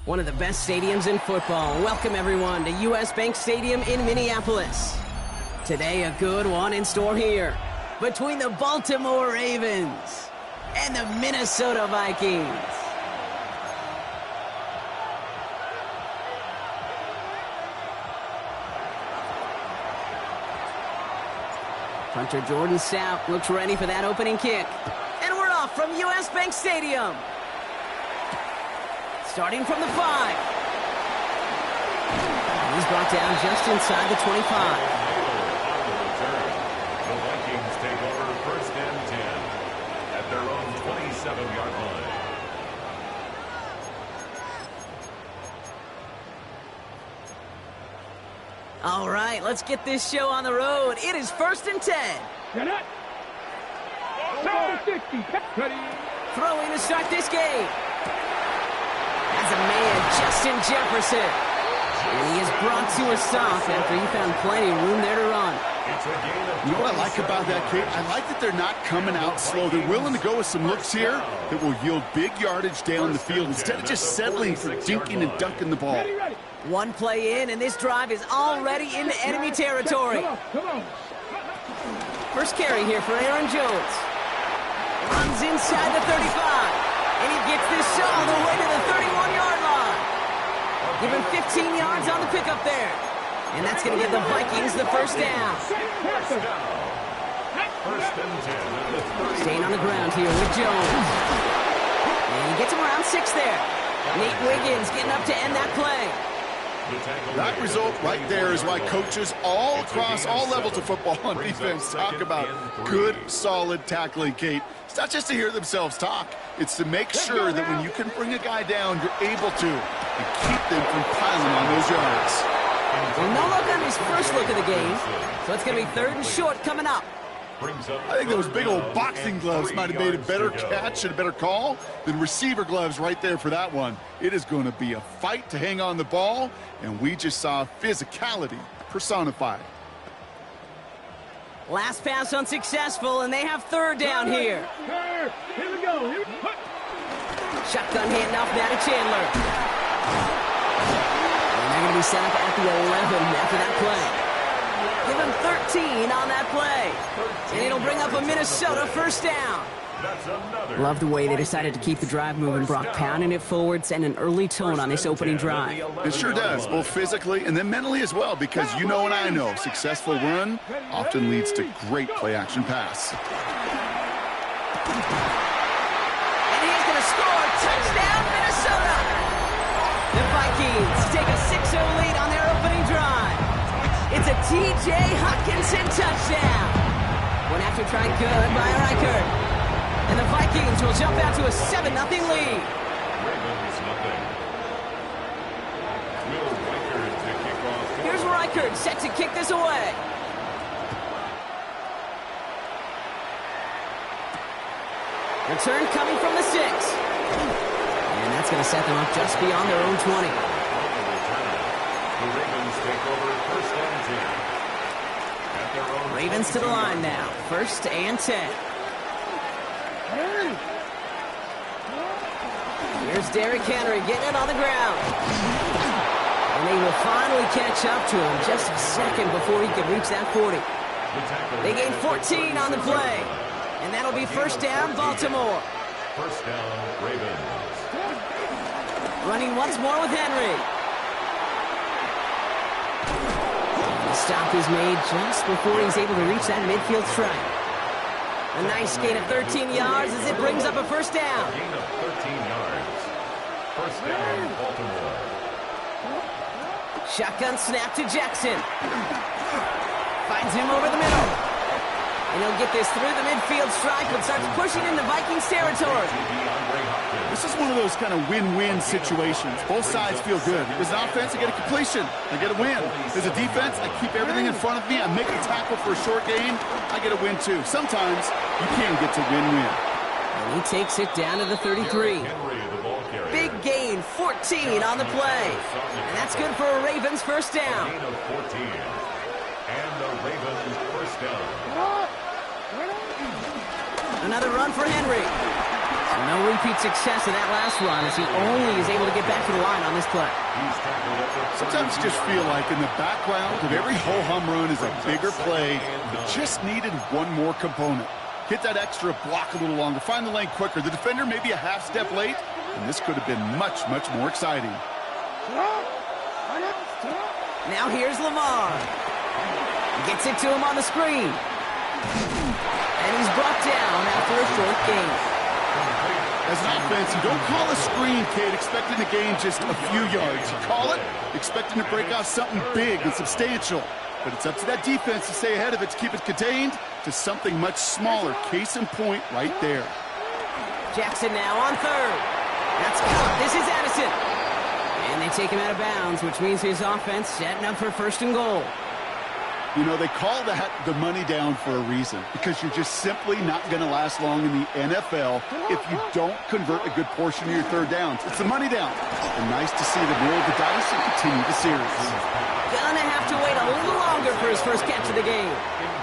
One of the best stadiums in football. Welcome, everyone, to U.S. Bank Stadium in Minneapolis. Today, a good one in store here between the Baltimore Ravens and the Minnesota Vikings. Punter Jordan Stout looks ready for that opening kick. And we're off from U.S. Bank Stadium. Starting from the 5. He's brought down just inside the 25. The Vikings take over first and 10 at their own 27-yard line. All right, let's get this show on the road. It is first and 10. Throwing to start this game. As a man, Justin Jefferson. And he is brought to a stop after he found plenty of room there to run. You know what I like about that, Kate? I like that they're not coming out slow. They're willing to go with some looks here that will yield big yardage down the field instead of just settling for dinking and dunking the ball. One play in, and this drive is already into enemy territory. First carry here for Aaron Jones. Runs inside the 35. And he gets this shot all the way to the 31-yard line. Give him 15 yards on the pickup there. And that's going to give the Vikings the first down. Staying on the ground here with Jones. And he gets him around 6 there. Nate Wiggins getting up to end that play. That result right there is why coaches all across all levels of football on defense talk about good, solid tackling, Kate. It's not just to hear themselves talk. It's to make sure that when you can bring a guy down, you're able to and keep them from piling on those yards. Well, no look on his first look of the game, so it's going to be 3rd and short coming up. I think those big old boxing gloves might have made a better catch and a better call than receiver gloves right there for that one. It is going to be a fight to hang on the ball, and we just saw physicality personified. Last pass unsuccessful, and they have 3rd down here. Here we go. Shotgun handoff now to Chandler. And they're going to be set up at the 11 after that play. Give him 13 on that play. And it'll bring up a Minnesota first down. Love the way they decided to keep the drive moving, Brock, pounding it forward, sending an early tone on this opening drive. It sure does, both physically and then mentally as well, because you know and I know, successful run often leads to great play-action pass. And he's going to score. Touchdown, Minnesota! The Vikings take a 6-0 lead on their opening drive. It's a T.J. Hockenson touchdown. One after tried good by Reichert. And the Vikings will jump out to a 7-0 lead. Here's Reichert set to kick this away. Return coming from the 6. And that's going to set them up just beyond their own 20. The Ravens take over first and 10. Ravens to the line now. First and 10. Here's Derrick Henry getting it on the ground. And they will finally catch up to him just a second before he can reach that 40. They gain 14 on the play. And that'll be first down, Baltimore. First down, Ravens. Running once more with Henry. The stop is made just before he's able to reach that midfield strike. A nice gain of 13 yards as it brings up a first down. Gain of 13 yards. First down, Baltimore. Shotgun snap to Jackson. Finds him over the middle. And he'll get this through the midfield stripe and starts pushing into Vikings territory. This is one of those kind of win-win situations. Both sides feel good. As an offense, I get a completion. I get a win. As a defense, I keep everything in front of me. I make a tackle for a short gain. I get a win, too. Sometimes you can get to win-win. And he takes it down to the 33. Big gain, 14 on the play. And that's good for a Ravens first down. Gain of 14. And the Ravens first down. Another run for Henry. So no repeat success in that last run as he only is able to get back to the line on this play. Sometimes you just feel like in the background of every ho-hum run is a bigger play that just needed one more component. Hit that extra block a little longer, find the lane quicker. The defender may be a half step late, and this could have been much, much more exciting. Now here's Lamar. Gets it to him on the screen. And he's brought down after a short gain. As an offense, you don't call a screen, kid, expecting to gain just a few yards. You call it expecting to break off something big and substantial. But it's up to that defense to stay ahead of it, to keep it contained to something much smaller. Case in point right there. Jackson now on third. That's caught. This is Addison. And they take him out of bounds, which means his offense setting up for first and goal. You know, they call that the money down for a reason, because you're just simply not going to last long in the NFL if you don't convert a good portion of your third downs. It's the money down. And nice to see them roll the dice and continue the series. Gonna have to wait a little longer for his first catch of the game.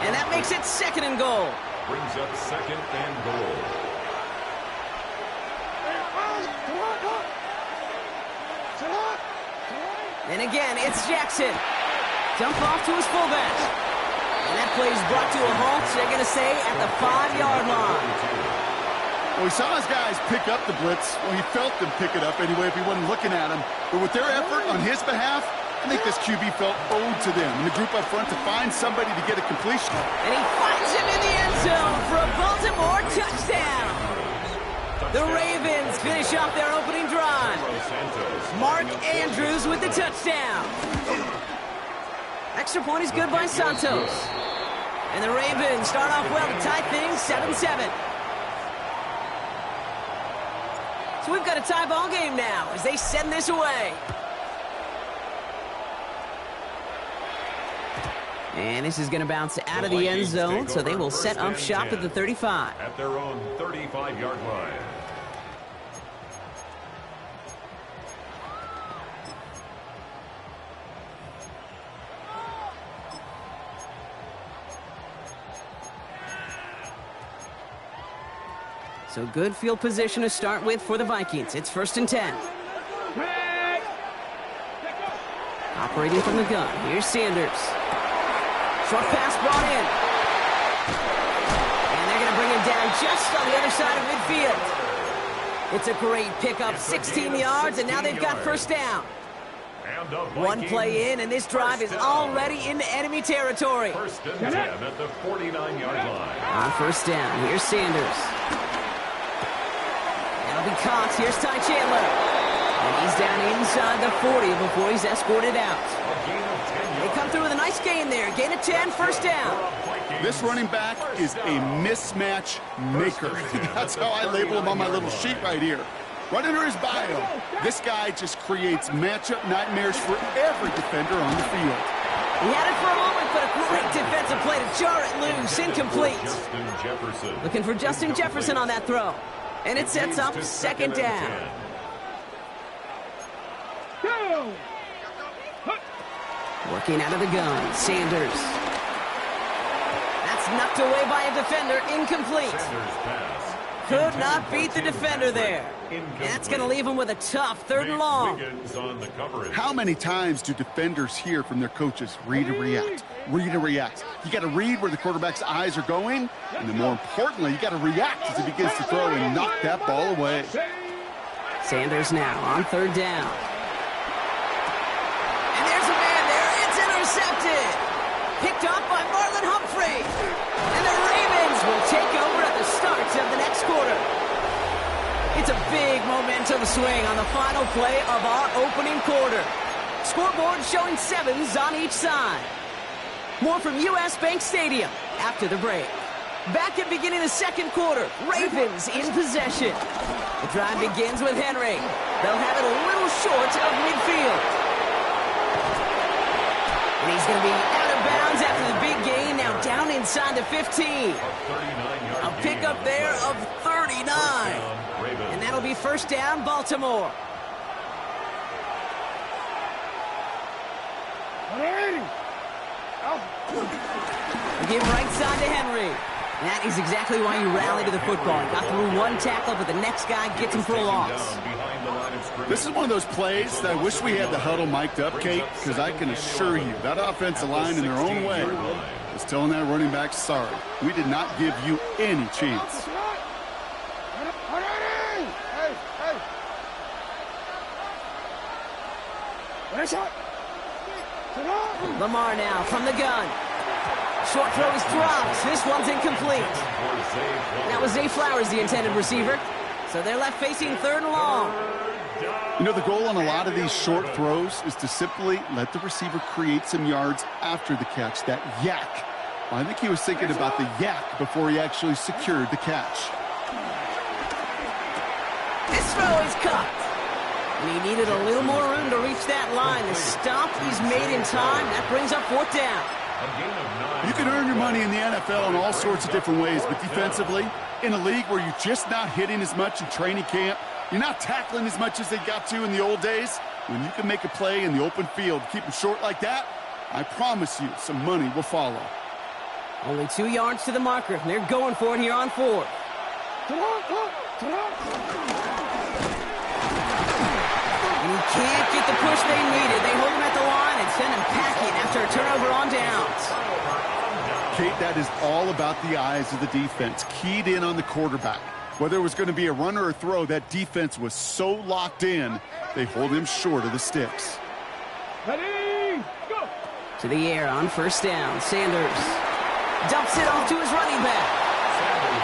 And that makes it second and goal. Brings up second and goal. And again, it's Jackson. Dump off to his fullback. And that play is brought to a halt, they're going to say, at the 5-yard line. Well, he saw his guys pick up the blitz. Well, he felt them pick it up anyway if he wasn't looking at him. But with their effort on his behalf, I think this QB felt owed to them. And the group up front to find somebody to get a completion. And he finds him in the end zone for a Baltimore touchdown. The Ravens finish off their opening drive. Mark Andrews with the touchdown. Extra point is good by Santos. And the Ravens start off well to tie things 7-7. So we've got a tie ball game now as they send this away. And this is going to bounce out of the end zone, so they will set up shop at the 35. At their own 35-yard line. So good field position to start with for the Vikings. It's 1st and 10. Operating from the gun. Here's Sanders. Short pass brought in. And they're going to bring him down just on the other side of midfield. It's a great pickup, 16 yards, and now they've got first down. One play in, and this drive is already into enemy territory. 1st and 10 at the 49-yard line. On first down, here's Sanders. That'll be Cox. Here's Ty Chandler. And he's down inside the 40 before he's escorted out. They come through with a nice gain there. Gain of 10, first down. This running back is a mismatch maker. That's how I label him on my little sheet right here. Right under his bio, this guy just creates matchup nightmares for every defender on the field. He had it for a moment, but a great defensive play to jar it loose. Incomplete. Looking for Justin Jefferson on that throw. And it sets up second down. Working out of the gun, Sanders. That's knocked away by a defender, incomplete. Could not beat the defender there. And that's going to leave him with a tough 3rd and long. How many times do defenders hear from their coaches, read and react, read and react? You got to read where the quarterback's eyes are going, and then more importantly, you got to react as he begins to throw and knock that ball away. Sanders now on 3rd down. And there's a man there. It's intercepted. Picked off by Marlon Humphrey. And the Ravens will take over at the start of the next quarter. It's a big momentum swing on the final play of our opening quarter. Scoreboard showing 7s on each side. More from US Bank Stadium after the break. Back at beginning of the second quarter, Ravens in possession. The drive begins with Henry. They'll have it a little short of midfield. And he's going to be out of bounds after the big gain, now down inside the 15. A pickup there of 30. 39. And that'll be first down, Baltimore. Give right side to Henry. That is exactly why you rally to the football. Got through one tackle, but the next guy gets him for a loss. This is one of those plays that I wish we had the huddle mic'd up, Kate, because I can assure you that offensive line in their own way is telling that running back, sorry, we did not give you any chance. Lamar now from the gun. Short throw is dropped. This one's incomplete. That was Zay Flowers, the intended receiver. So they're left facing third and long. You know, the goal on a lot of these short throws is to simply let the receiver create some yards after the catch, that yak. Well, I think he was thinking about the yak before he actually secured the catch. This throw is cut. And he needed a little more room to reach that line. The stop he's made in time. That brings up fourth down. You can earn your money in the NFL in all sorts of different ways, but defensively, in a league where you're just not hitting as much in training camp, you're not tackling as much as they got to in the old days, when you can make a play in the open field, keep them short like that, I promise you some money will follow. Only 2 yards to the marker. And they're going for it here on fourth. And he can't get the push they needed. They hold him at the line and send him packing after a turnover on downs. Kate, that is all about the eyes of the defense, keyed in on the quarterback. Whether it was going to be a run or a throw, that defense was so locked in, they hold him short of the sticks. Ready, go! To the air on first down. Sanders dumps it off to his running back.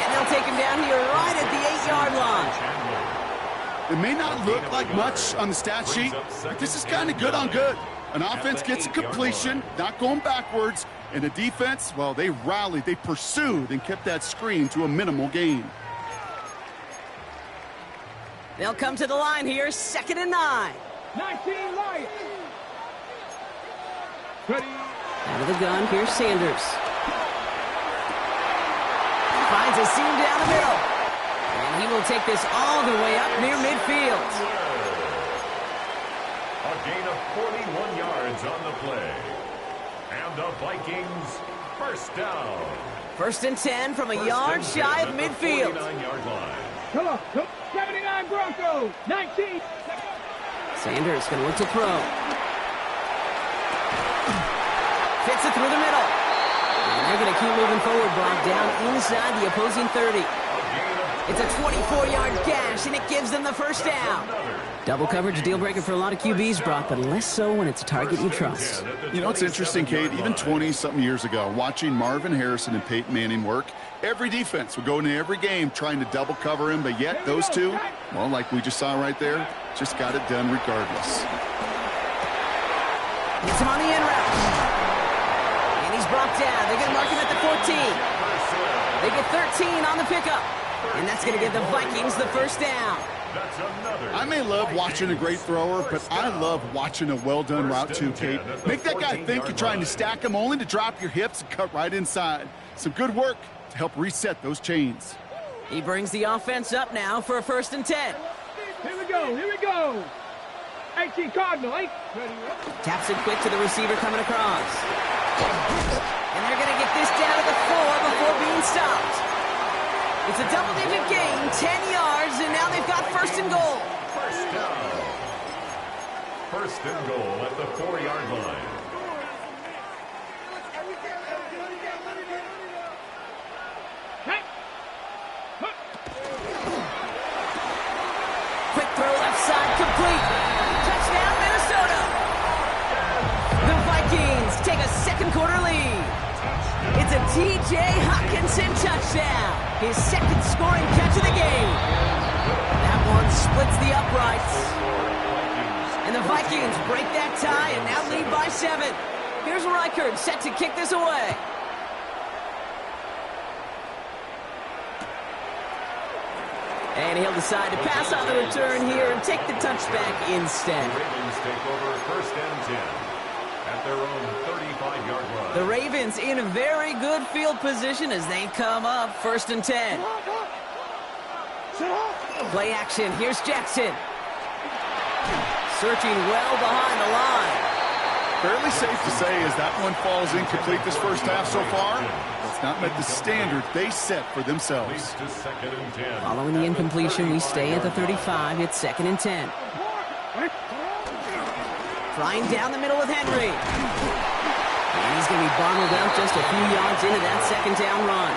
And they'll take him down here right at the 8-yard line. It may not look like much on the stat sheet, but this is kind of good on good. An offense gets a completion, not going backwards, and the defense, well, they rallied, they pursued, and kept that screen to a minimal gain. They'll come to the line here, 2nd and 9. 19 Lions. Ready. Out of the gun, here's Sanders. Finds a seam down the middle. And he will take this all the way up near midfield. A gain of 41 yards on the play. And the Vikings first down. 1st and 10 from a yard shy of midfield. 49-yard line. Come on, 79 Broncos. 19. Sanders going to look to throw. Fits it through the middle. And they're going to keep moving forward, Brock, down inside the opposing 30. It's a 24-yard gash, and it gives them the first down. Double coverage, deal breaker for a lot of QBs, Brock, but less so when it's a target you trust. You know, it's interesting, Kate, even 20-something years ago, watching Marvin Harrison and Peyton Manning work, every defense would go into every game trying to double cover him, but yet those two, well, like we just saw right there, just got it done regardless. Gets him on the in route. And he's brought down. They're going to mark him at the 14. They get 13 on the pickup. And that's going to give the Vikings the first down. I may love watching a great thrower, but I love watching a well-done route too, Kate. Make that guy think you're trying to stack him only to drop your hips and cut right inside. Some good work to help reset those chains. He brings the offense up now for a 1st and 10. Here we go, here we go. 18 Cardinal, 8. Ready, Taps it quick to the receiver coming across. And they're going to get this down to the 4 before being stopped. It's a double-digit gain, 10 yards, and now they've got 1st and goal. First down. 1st and goal at the 4-yard line. Quick throw left side, complete. Touchdown, Minnesota. The Vikings take a 2nd quarter lead. It's a T.J. Hockenson touchdown. His 2nd scoring catch of the game. That one splits the uprights. And the Vikings break that tie and now lead by 7. Here's Reichard set to kick this away. And he'll decide to pass on the return here and take the touchback instead. The Ravens take over 1st and 10 at their own 35-yard line. The Ravens in a very good field position as they come up 1st and 10. Play action. Here's Jackson. Searching well behind the line. Fairly safe to say as that one falls incomplete this first half so far. It's not met the standard they set for themselves. Following the incompletion, we stay at the 35. It's 2nd and 10. Flying down the middle with Henry. And he's going to be bottled up just a few yards into that 2nd down run.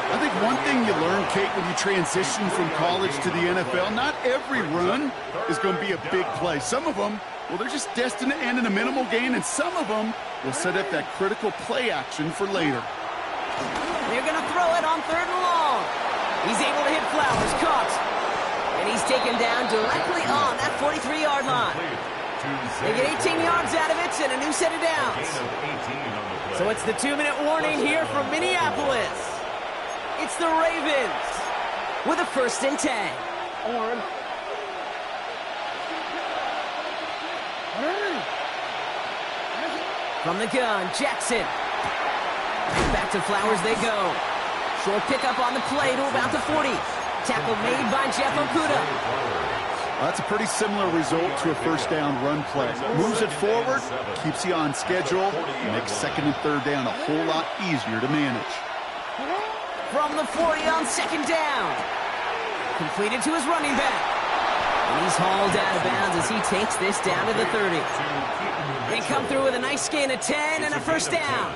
I think one thing you learn, Kate, when you transition from college to the NFL, not every run is going to be a big play. Some of them, well, they're just destined to end in a minimal gain, and some of them will set up that critical play action for later. They're going to throw it on 3rd and long. He's able to hit Flowers, caught. And he's taken down directly on that 43-yard line. They get 18 yards out of it and a new set of downs. So it's the 2-minute warning here from Minneapolis. It's the Ravens with a 1st and 10. From the gun, Jackson. Back to Flowers they go. Short pickup on the play to about the 40. Tackle made by Jeff Okudah. That's a pretty similar result to a 1st down run play. Moves it forward, keeps you on schedule, makes 2nd and 3rd down a whole lot easier to manage. From the 40 on 2nd down. Completed to his running back. And he's hauled out of bounds as he takes this down to the 30. They come through with a nice gain of 10 and a 1st down.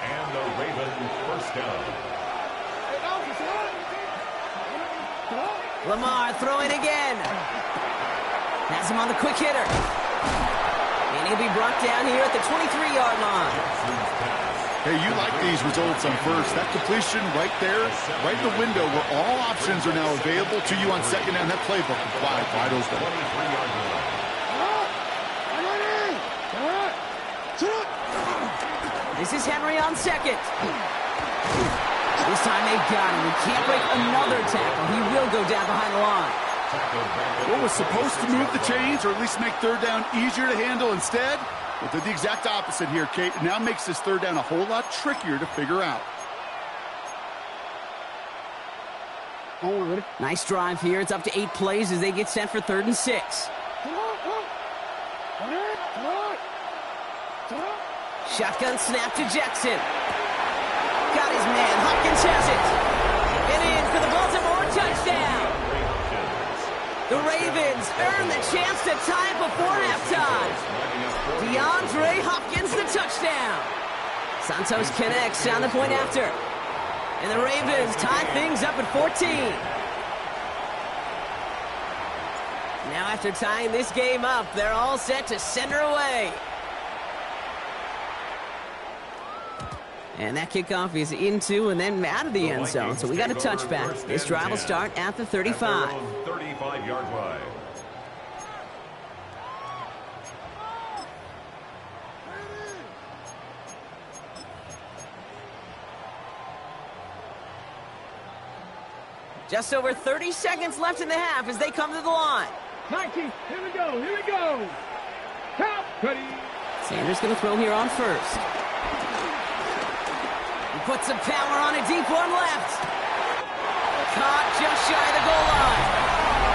And the Ravens 1st down. Lamar throwing again. Has him on the quick hitter. And he'll be brought down here at the 23-yard line. Hey, you like these results on first. That completion right there, right in the window where all options are now available to you on 2nd down. That playbook is wide open. This is Henry on 2nd. This time they've got him. He can't break another tackle. He will go down behind the line. What was supposed to move the chains or at least make 3rd down easier to handle instead? Well, did the exact opposite here, Kate. It now makes this 3rd down a whole lot trickier to figure out. Nice drive here. It's up to 8 plays as they get set for 3rd and 6. Shotgun snap to Jackson. Got his man. Hopkins has it. And in for the Baltimore touchdown. The Ravens earn the chance to tie it before halftime. DeAndre Hopkins the touchdown. Santos connects on the point after. And the Ravens tie things up at 14. Now after tying this game up, they're all set to send her away. And that kickoff is into and then out of the end zone. So we got a touchback. This drive will start at the 35. 35-yard line. Just over 30 seconds left in the half as they come to the line. 19, here we go. Count, ready. Sanders going to throw here on 1st. He puts some power on a deep one left. Caught just shy of the goal line.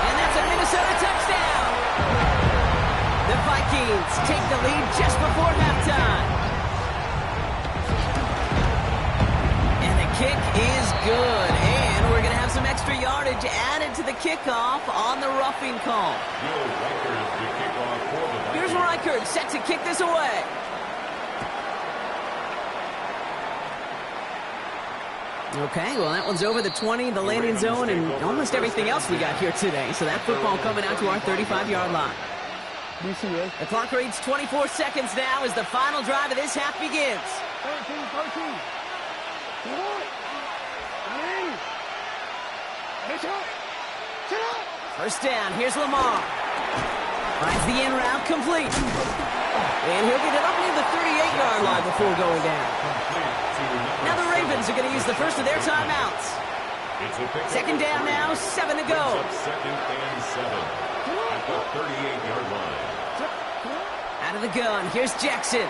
And that's a Minnesota touchdown. The Vikings take the lead just before halftime. And the kick is good. And we're going to have some extra yardage added to the kickoff on the roughing call. Here's Reichert set to kick this away. Okay, well, that one's over the 20, the landing zone, and almost everything else we got here today. So that football coming out to our 35-yard line. The clock reads 24 seconds now as the final drive of this half begins. 1st down, here's Lamar. Finds the in route complete. And he'll get it up near the 38-yard line before going down. Now the Ravens are going to use the first of their timeouts. 2nd down now, 7 to go. 2nd and 7 at the 38-yard line. Out of the gun, here's Jackson.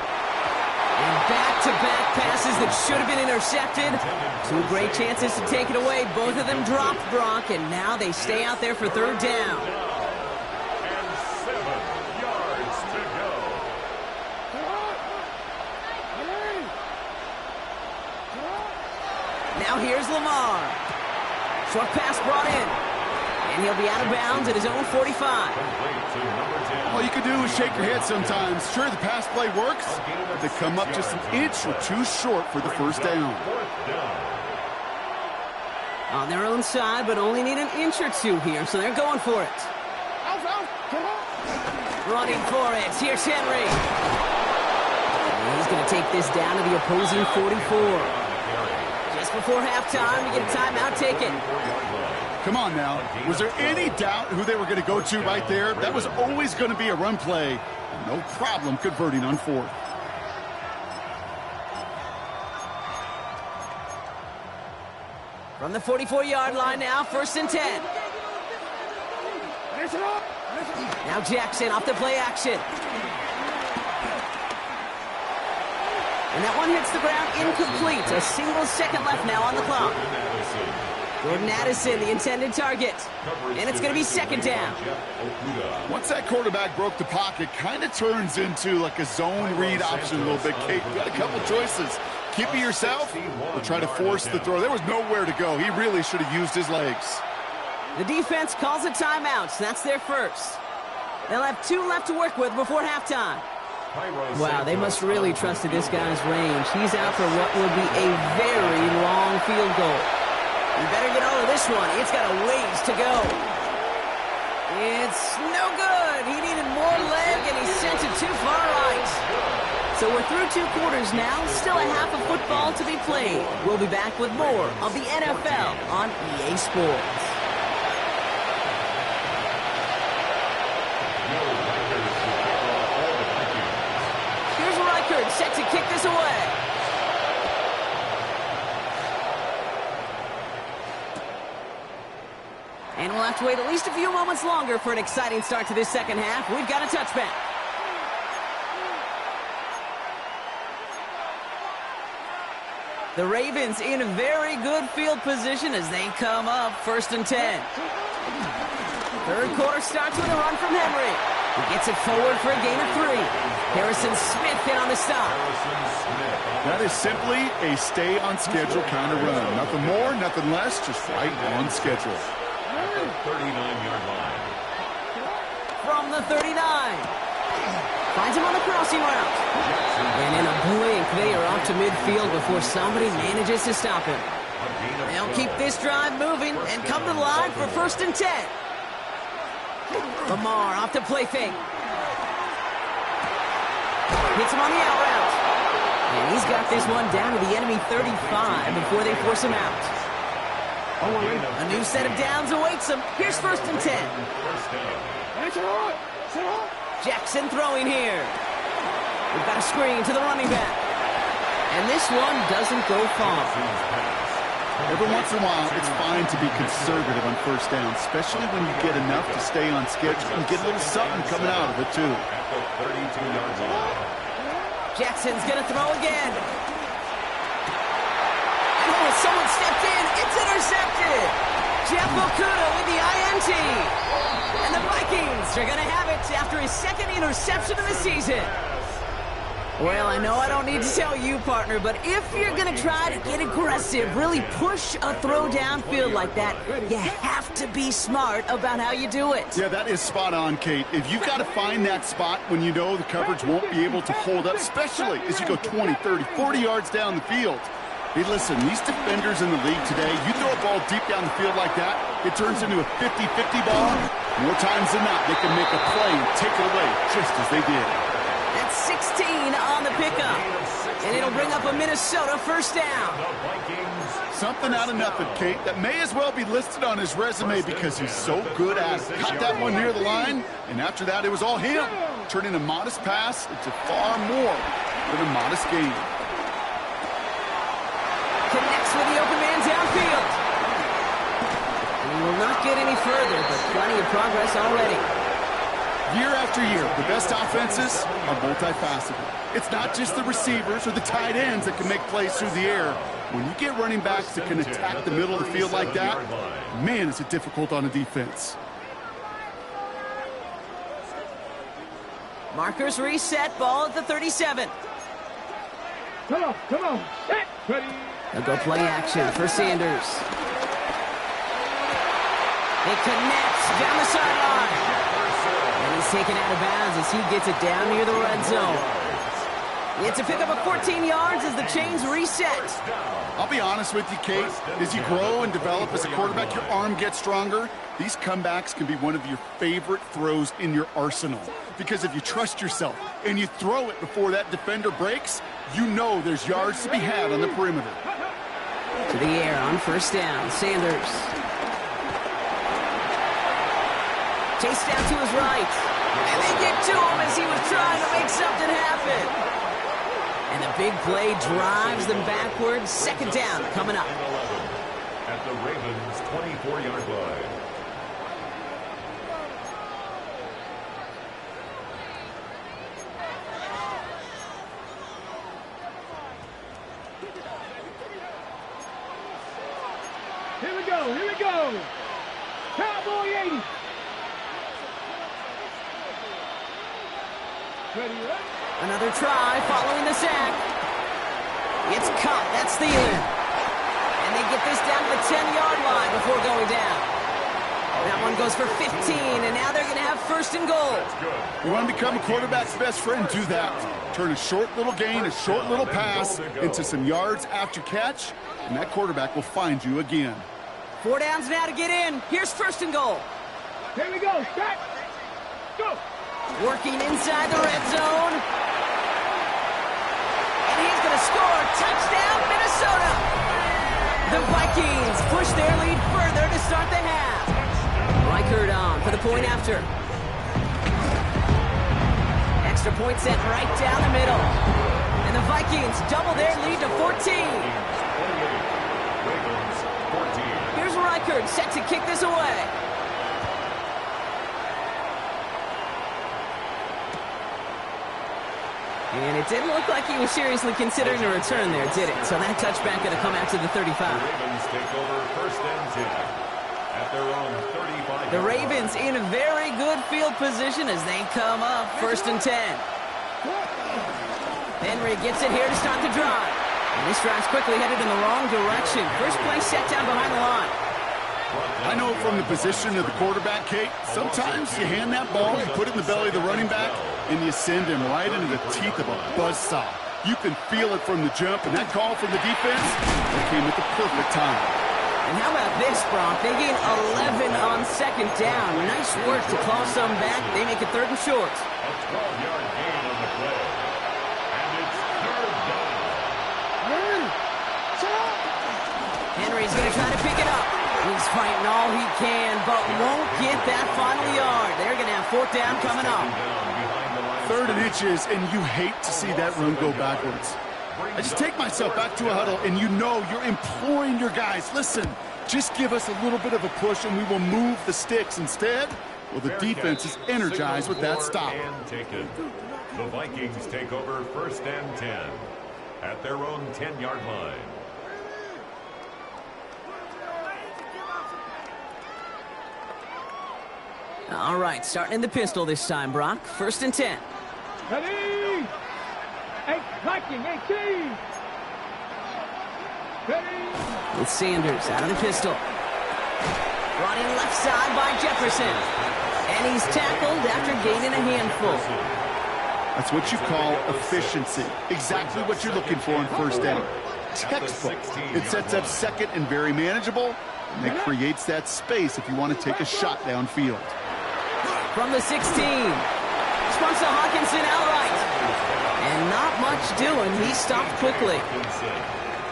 And back-to-back passes that should have been intercepted. Two great chances to take it away. Both of them dropped, Brock, and now they stay out there for third down. And 7 yards to go. Now here's Lamar. Short pass brought in. And he'll be out of bounds at his own 45. All you can do is shake your head sometimes. Sure, the pass play works, but they come up just an inch or two short for the first down. On their own side, but only need an inch or two here, so they're going for it. Running for it. Here's Henry. And he's going to take this down to the opposing 44. Just before halftime, to get a timeout taken. Come on now. Was there any doubt who they were going to go to right there? That was always going to be a run play. No problem converting on fourth. From the 44-yard line now, 1st and 10. Now Jackson off the play action. And that one hits the ground incomplete. A single second left now on the clock. Jordan Addison, the intended target. And it's going to be 2nd down. Once that quarterback broke the pocket, kind of turns into like a zone read option a little bit, Kate. Got a couple choices. Keep it yourself or try to force the throw. There was nowhere to go. He really should have used his legs. The defense calls a timeout. That's their first. They'll have 2 left to work with before halftime. Wow, they must really trust this guy's range. He's out for what will be a very long field goal. You better get all of this one. It's got a ways to go. It's no good. He needed more leg, and he sent it too far right. So we're through 2 quarters now. Still a half of football to be played. We'll be back with more of the NFL on EA Sports. Here's Reichard set to kick this away. And we'll have to wait at least a few moments longer for an exciting start to this second half. We've got a touchback. The Ravens in a very good field position as they come up 1st and 10. Third quarter starts with a run from Henry. He gets it forward for a gain of 3. Harrison Smith in on the stop. That is simply a stay-on-schedule kind of run. Nothing more, nothing less, just right on schedule. At the 39-yard line. From the 39. Finds him on the crossing route. And in a blink, they are off to midfield before somebody manages to stop him. They'll keep this drive moving and come to the line for 1st and 10. Lamar off the play fake. Hits him on the out route. And he's got this one down to the enemy 35 before they force him out. A new set of downs awaits him. Here's 1st and 10. Jackson throwing here. We've got a screen to the running back. And this one doesn't go far. Every once in a while, it's fine to be conservative on 1st down, especially when you get enough to stay on schedule and get a little something coming out of it, too. At the 32-yard line. Jackson's going to throw again. Oh, someone stepped in. It's intercepted. Jeff Okuda with the INT. And the Vikings are going to have it after his 2nd interception of the season. Well, I know I don't need to tell you, partner, but if you're going to try to get aggressive, really push a throw downfield like that, you have to be smart about how you do it. Yeah, that is spot on, Kate. If you've got to find that spot when you know the coverage won't be able to hold up, especially as you go 20, 30, 40 yards down the field. Hey, listen, these defenders in the league today, you throw a ball deep down the field like that, it turns into a 50-50 ball. More times than not, they can make a play and take it away just as they did. That's 16 on the pickup. And it'll bring up a Minnesota 1st down. Something out of nothing, Kate, that may as well be listed on his resume because he's so good at it. Caught that one near the line, and after that, it was all him. Turning a modest pass into far more than a modest gain. Connects with the open man downfield. He will not get any further, but plenty of progress already. Year after year, the best offenses are multifaceted. It's not just the receivers or the tight ends that can make plays through the air. When you get running backs that can attack the middle of the field like that, man, is it difficult on a defense. Markers reset, ball at the 37. Come on, set, ready. They'll go play action for Sanders. It connects down the sideline. And he's taken out of bounds as he gets it down near the red zone. It's a pickup of 14 yards as the chains reset. I'll be honest with you, Kate. As you grow and develop as a quarterback, your arm gets stronger. These comebacks can be one of your favorite throws in your arsenal. Because if you trust yourself and you throw it before that defender breaks, you know there's yards to be had on the perimeter. To the air on first down, Sanders. Chased down to his right. And they get to him as he was trying to make something happen. And the big play drives them backwards. Second down coming up. At the Ravens' 24-yard line. Here we go. Cowboy 80. Ready, right? Another try following the sack. It's caught. That's the end. And they get this down to the 10-yard line before going down. That one goes for 15, and now they're going to have first and goal. You want to become a quarterback's best friend? Do that. Turn a short little gain, a short little pass into some yards after catch, and that quarterback will find you again. 4 downs now to get in. Here's first and goal. Here we go. Set. Go. Working inside the red zone. And he's going to score. Touchdown, Minnesota. The Vikings push their lead further to start the half. Reichert on for the point after. Extra point set right down the middle. And the Vikings double their lead to 14. Here's Reichert set to kick this away. And it didn't look like he was seriously considering a return there, did it? So that touchback going to come out to the 35. The Ravens take over first and 10 at their own 35. The Ravens in a very good field position as they come up first and 10. Henry gets it here to start the drive. And this drive's quickly headed in the wrong direction. First play set down behind the line. I know from the position of the quarterback, Kate, sometimes you hand that ball, you put it in the belly of the running back, and you send him right into the teeth of a buzzsaw. You can feel it from the jump, and that call from the defense, that came at the perfect time. And how about this, Brock? They gain 11 on second down. Nice work to claw some back. They make it third and short. A 12-yard gain on the play. And it's third down. Henry's going to try to pick it up. He's fighting all he can, but won't get that final yard. They're going to have fourth down coming up. Third and inches, and you hate to see that run go backwards. I just take myself back to a huddle, and you know you're imploring your guys, listen, just give us a little bit of a push, and we will move the sticks. Instead, well, the defense is energized with that stop. The Vikings take over first and 10 at their own 10-yard line. All right, starting in the pistol this time, Brock. First and 10. Ready. Viking 18. Ready. With Sanders out of the pistol. Brought in left side by Jefferson. And he's tackled after gaining a handful. That's what you call efficiency. Exactly what you're looking for in first down. Textbook. It sets up second and very manageable, and it creates that space if you want to take a shot downfield. From the 16. Spun to Hawkinson outright. And not much doing. He stopped quickly.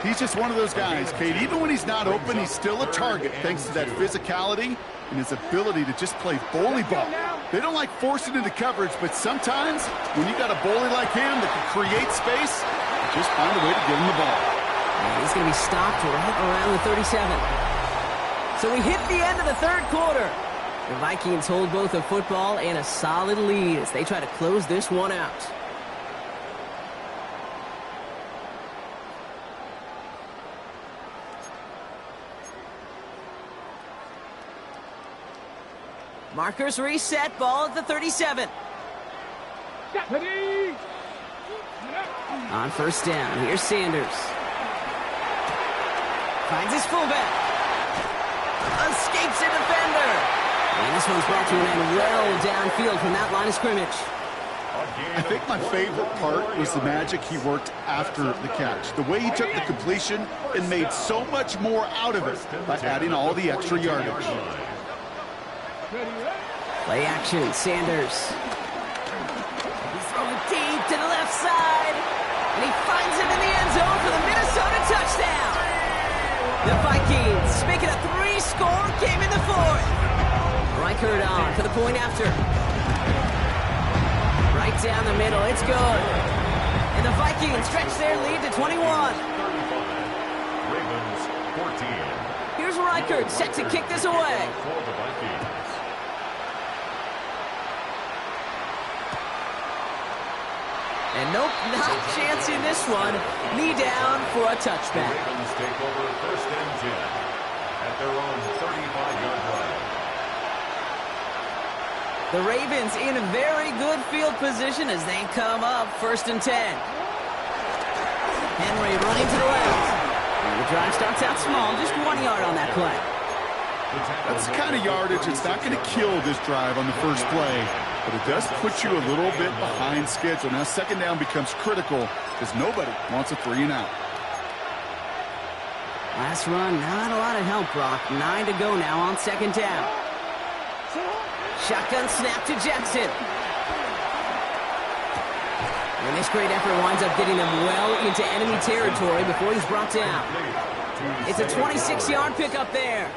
He's just one of those guys, Kate. Even when he's not open, he's still a target thanks to that physicality and his ability to just play bully ball. They don't like forcing into coverage, but sometimes when you got a bully like him that can create space, just find a way to give him the ball. And he's going to be stopped right around the 37. So we hit the end of the third quarter. The Vikings hold both a football and a solid lead as they try to close this one out. Markers reset, ball at the 37. On first down, here's Sanders. Finds his fullback. Escapes a defender. And this one's brought to an end well downfield from that line of scrimmage. I think my favorite part was the magic he worked after the catch. The way he took the completion and made so much more out of it by adding all the extra yardage. Play action, Sanders. He's throwing deep to the left side. And he finds it in the end zone for the Minnesota touchdown. The Vikings make it a 3-score game in the fourth. Reichert on for the point after. Right down the middle, it's good. And the Vikings stretch their lead to 21. Ravens 14. Here's Reichert set to kick this away. For the Vikings. And nope, not a chance in this one. Knee down for a touchback. The Ravens take over first and 10 at their own 35-yard line. The Ravens in a very good field position as they come up first and 10. Henry running to the left. And the drive starts out small, just 1 yard on that play. That's the kind of yardage that's not going to kill this drive on the first play, but it does put you a little bit behind schedule. Now second down becomes critical because nobody wants a 3-and-out. Last run, not a lot of help, Brock. 9 to go now on second down. Shotgun snap to Jackson. And this great effort winds up getting him well into enemy territory before he's brought down. It's a 26-yard pickup there.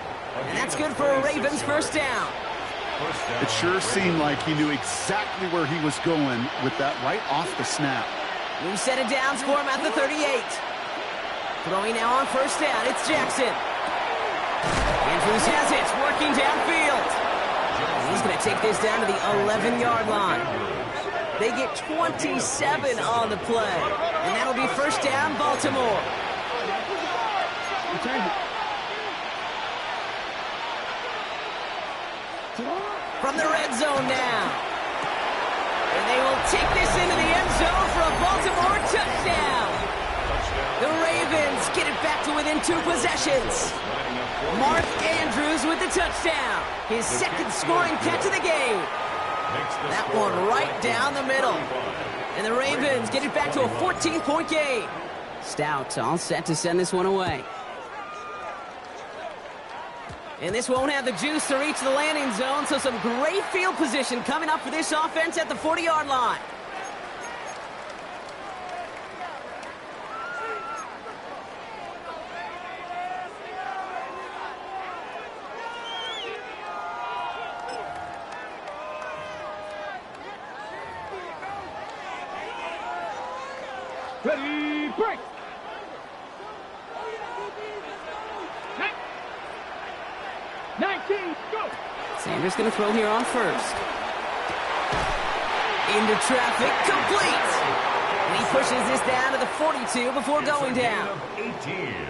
And that's good for a Ravens first down. It sure seemed like he knew exactly where he was going with that right off the snap. New set of downs for him at the 38. Throwing now on first down, it's Jackson. Andrews has it, working downfield. And he's going to take this down to the 11-yard line. They get 27 on the play. And that'll be first down, Baltimore. From the red zone now. And they will take this into the end zone for a Baltimore touchdown. The Ravens get it back to within 2 possessions. Mark Andrews with the touchdown. His second scoring catch of the game. That one right down the middle. And the Ravens get it back to a 14-point game. Stout all set to send this one away. And this won't have the juice to reach the landing zone, so some great field position coming up for this offense at the 40-yard line. Ready, break! Nice. 19, go! Sanders going to throw here on first. Into traffic, complete! And he pushes this down to the 42 before going down.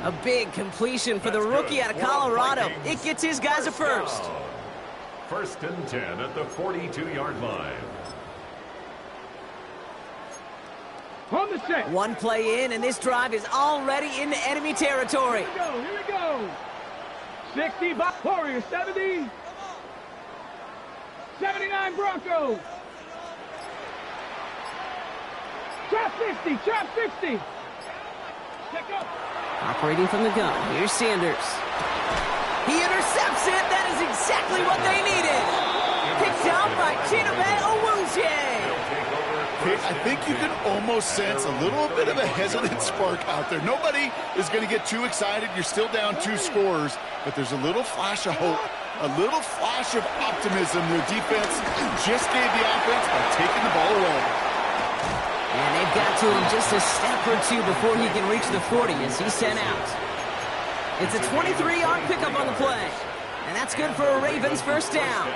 A big completion for the rookie out of Colorado. It gets his guys a first. First and 10 at the 42-yard line. On the set. One play in, and this drive is already into enemy territory. Here we go. 60 Warriors, 70. 79 Broncos. Trap 50, trap 50. Check up. Operating from the gun, here's Sanders. He intercepts it. That is exactly what they needed. Picked up by Chidobe Awuzie. I think you can almost sense a little bit of a hesitant spark out there. Nobody is going to get too excited. You're still down 2 scores, but there's a little flash of hope, a little flash of optimism. The defense just gave the offense by taking the ball away. And they've got to him just a step or 2 before he can reach the 40 as he's sent out. It's a 23-yard pickup on the play. And That's good for a Ravens first down.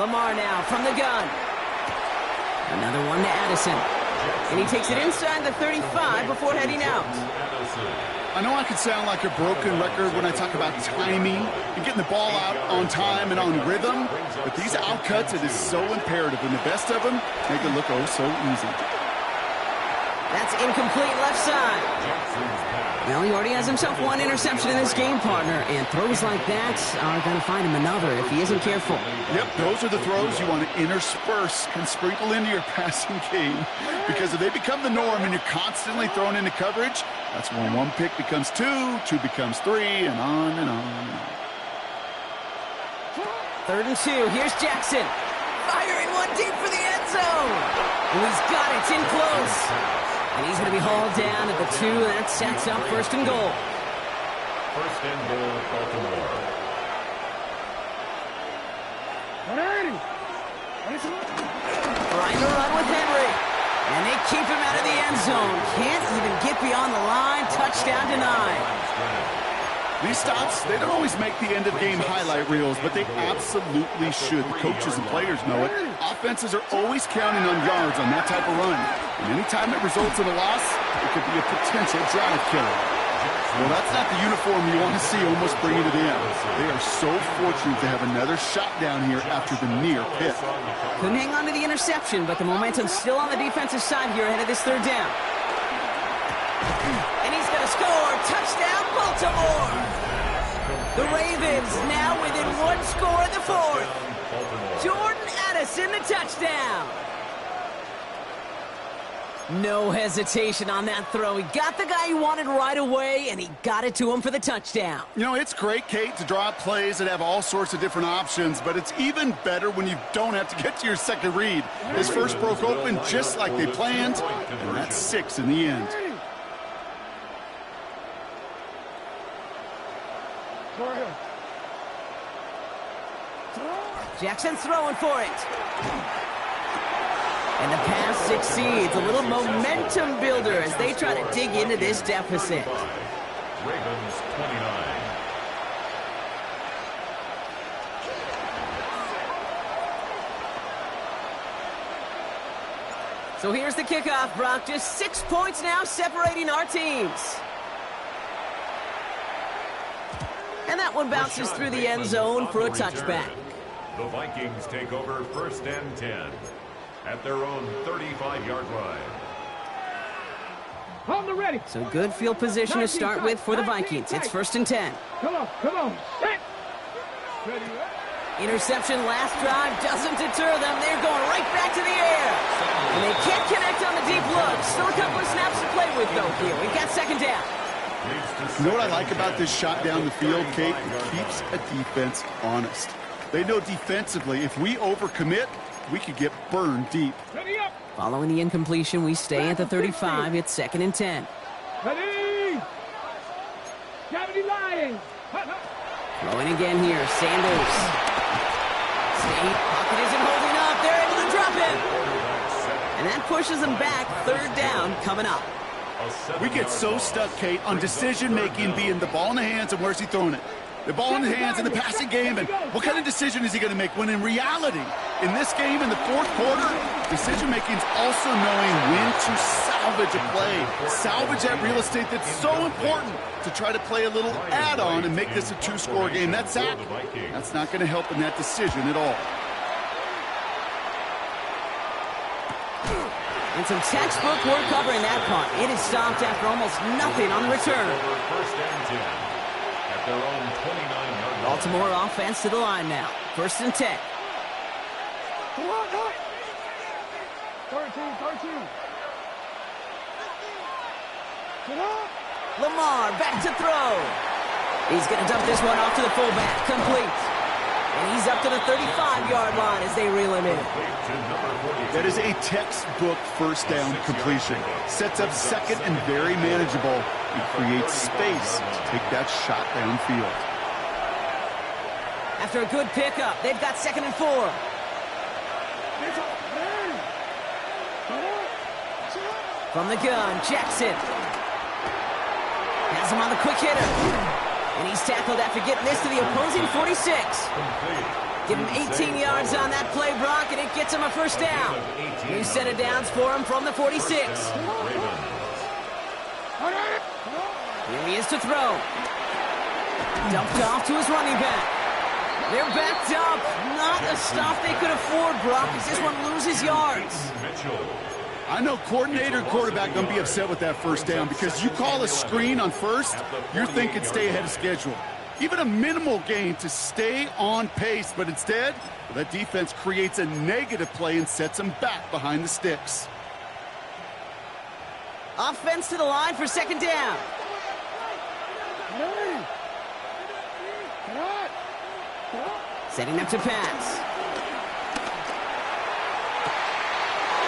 Lamar now from the gun. Another one to Addison. And he takes it inside the 35 before heading out. I know I could sound like a broken record when I talk about timing and getting the ball out on time and on rhythm, but these outcuts, it is so imperative, and the best of them make it look oh so easy. That's incomplete left side. Well, he already has himself one interception in this game, partner, and throws like that are going to find him another if he isn't careful. Yep, those are the throws you want to intersperse and sprinkle into your passing game, because if they become the norm and you're constantly thrown into coverage, that's when one pick becomes two becomes three, and on and on and on. 3rd and 2. Here's Jackson. Firing one deep for the end zone. And he's got it. It's in close. And he's going to be hauled down at the 2. That sets up 1st and goal. 1st and goal, Baltimore. Trying to run with Henry. And they keep him out of the end zone. Can't even get beyond the line. Touchdown denied. These stops, they don't always make the end-of-game highlight reels, but they absolutely should. The coaches and players know it. Offenses are always counting on yards on that type of run. And anytime it results in a loss, it could be a potential drive killer. Well, that's not the uniform you want to see almost bringing it in. They are so fortunate to have another shot down here after the near pick. Couldn't hang on to the interception, but the momentum's still on the defensive side here ahead of this 3rd down. And he's going to score. Touchdown, Baltimore. The Ravens now within 1 score in the 4th. Jordan Addison, the touchdown. No hesitation on that throw. He got the guy he wanted right away, and he got it to him for the touchdown. You know, it's great, Kate, to draw up plays that have all sorts of different options, but it's even better when you don't have to get to your second read. His first broke open just like they planned, and that's 6 in the end. Jackson throwing for it. And the pass succeeds. A little momentum builder as they try to dig into this deficit. Ravens 29. So here's the kickoff, Brock. Just 6 points now separating our teams. And that one bounces through the end zone for a touchback. The Vikings take over 1st and 10 at their own 35-yard line. Hold the ready. So good field position to start with for the Vikings. It's 1st and 10. Come on. Set. Ready. Interception last drive doesn't deter them. They're going right back to the air. And they can't connect on the deep look. Still a couple of snaps to play with, though, here. We've got 2nd down. You know what I like about this shot down the field, Kate? It keeps a defense honest. They know defensively, if we overcommit, we could get burned deep. Ready up. Following the incompletion, we stay at the 35. It's 2nd and 10. Ready. Gravity line. Throwing again here, Sanders. State pocket isn't holding up. They're able to drop it. And that pushes them back. 3rd down coming up. We get so stuck, Kate, on decision-making being the ball in the hands and where's he throwing it. The ball in the hands in the passing game, and what kind of decision is he going to make? When in reality, in this game, in the 4th quarter, decision-making is also knowing when to salvage a play. Salvage that real estate that's so important to try to play a little add-on and make this a 2-score game. That's not going to help in that decision at all. And some textbook work covering that punt. It is stopped after almost nothing on the return. 1st and 10 at their own 29-yard line. Baltimore offense to the line now. 1st and 10. Come on, go. 13. Get up. Lamar back to throw. He's going to dump this one off to the fullback. Complete. And he's up to the 35-yard line as they reel him in. That is a textbook 1st down completion. Sets up 2nd and very manageable. It creates space to take that shot downfield. After a good pickup, they've got 2nd and 4. From the gun, Jackson. him on the quick hitter. And he's tackled after getting this to the opposing 46. Give him 18 yards on that play, Brock, and it gets him a first down. New set of downs for him from the 46. Here he is to throw. Dumped off to his running back. They're backed up. Not a stop they could afford, Brock, as this one loses yards. I know coordinator and quarterback going to be upset with that first down because you call a screen on first, you're thinking stay ahead of schedule. Even a minimal gain to stay on pace, but instead, that defense creates a negative play and sets them back behind the sticks. Offense to the line for second down. Setting up to pass.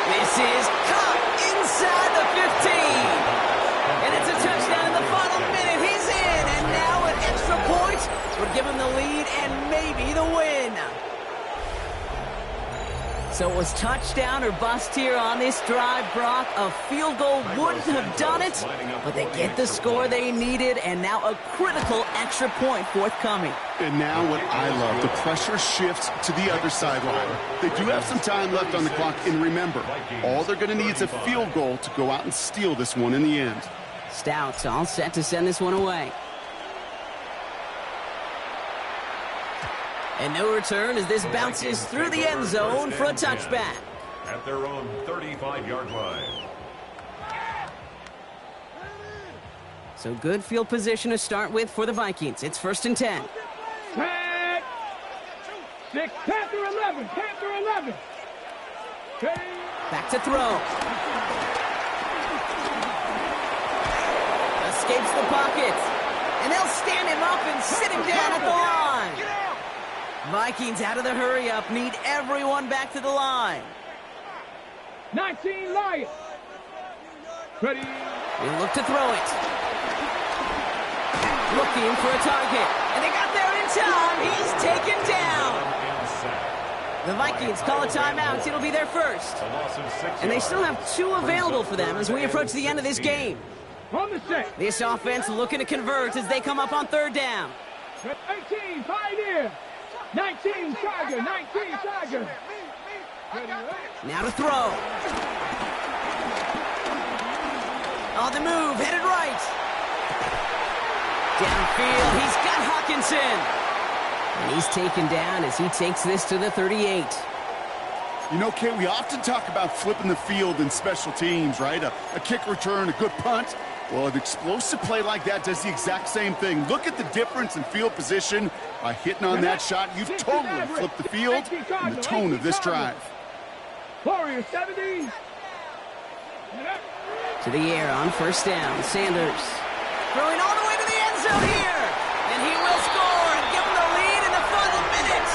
This is caught inside the 15. And it's a touchdown in the final minute. He's in, and now an extra point would give him the lead and maybe the win. So it was touchdown or bust here on this drive, Brock. A field goal wouldn't have done it, but they get the score they needed, and now a critical extra point forthcoming. And now what I love, the pressure shifts to the other sideline. They do have some time left on the clock, and remember, all they're going to need is a field goal to go out and steal this one in the end. Stout's all set to send this one away. And no return as this bounces through the end zone for a touchback. At their own 35-yard line. So good field position to start with for the Vikings. It's 1st and 10. Tag. 6, Panther 11, Panther 11. Back to throw. Escapes the pocket. And they'll stand him up and sit him down at the line. Vikings out of the hurry-up, need everyone back to the line. 19 Lions. Ready. They look to throw it. Looking for a target. And they got there in time. He's taken down. The Vikings call a timeout. It'll be their first. And they still have 2 available for them as we approach the end of this game. On the set. This offense looking to convert as they come up on 3rd down. 18 Pioneer. 19 Tiger, 19 Tiger. Now to throw. On the move, headed right. Downfield, he's got Hawkinson. And he's taken down as he takes this to the 38. You know, Kate, we often talk about flipping the field in special teams, right? A kick return, a good punt. Well, an explosive play like that does the exact same thing. Look at the difference in field position. By hitting on that shot, you've totally flipped the field and the tone of this drive. Warrior 70. To the air on 1st down. Sanders throwing all the way to the end zone here. And he will score and give him the lead in the final minute.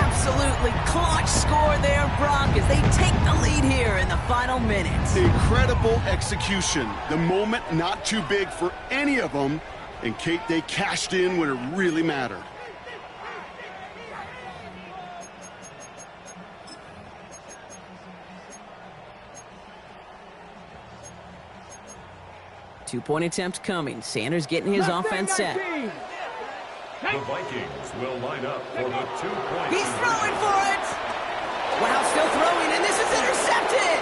Absolutely clutch score there, Brock, as they take the lead here in the final minutes. Incredible execution. The moment not too big for any of them. And, Kate, they cashed in when it really mattered. Two-point attempt coming. Sanders getting his offense set. The Vikings will line up for the 2-point. He's throwing for it. Wow, still throwing, and this is intercepted.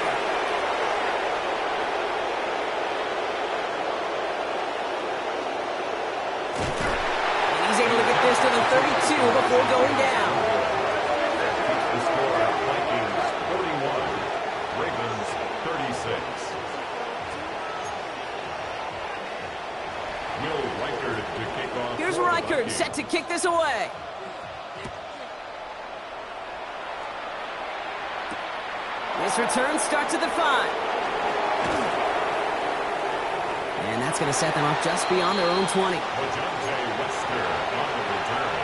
And he's able to get this to the 32 before going down. The score, Vikings 41, Ravens 36. Will Reichert to kick off. Here's Reichert set to kick this away. This return starts at the 5. And that's going to set them up just beyond their own 20. Wester on the return.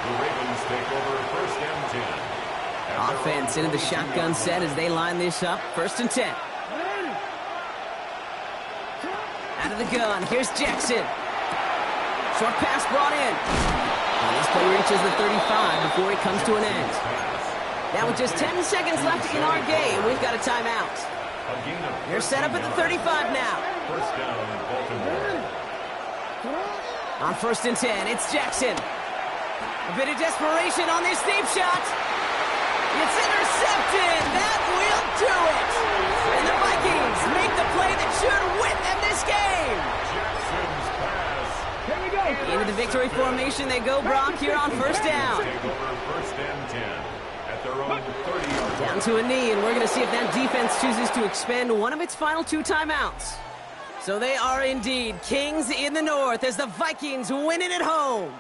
The Ravens take over 1st and 10. Offense into the shotgun set as they line this up. 1st and 10. Out of the gun. Here's Jackson. Short pass brought in. And this play reaches the 35 before it comes to an end. Now with just 10 seconds left in our game, we've got a timeout. They're set up at the 35 now. First down, Baltimore. On 1st and 10, it's Jackson. A bit of desperation on this deep shot. It's intercepted. That will do it. And the Vikings make the play that should win them this game. Jackson's pass. Here we go. Into the victory formation they go, Brock, here on 1st down. Take over 1st and 10 at their own 30-yard Down to a knee, and we're going to see if that defense chooses to expend one of its final 2 timeouts. So they are indeed kings in the north as the Vikings win it at home.